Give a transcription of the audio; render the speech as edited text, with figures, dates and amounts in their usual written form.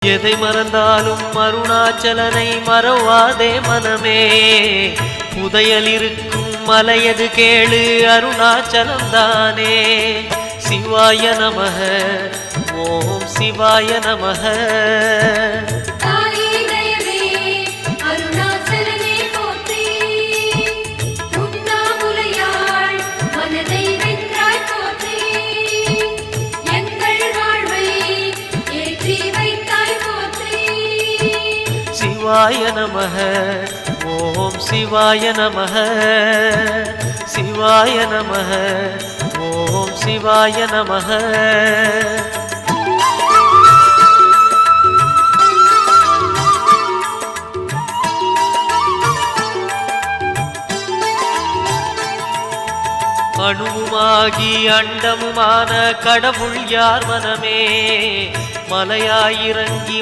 எதை மறந்தாலும் அருணாச்சலனை மறவாதே மனமே. புதையல் இருக்கும் மலையது கேளு அருணாச்சலம் தானே. சிவாய நமக ஓம் சிவாய நமக. சிவாய நமக ஓம் சிவாய நமக. சிவாய நமக ஓம் சிவாய நமக. அணுவுமாகி அண்டமுமான கடவுள் யார் மனமே. மலையாயிறங்கி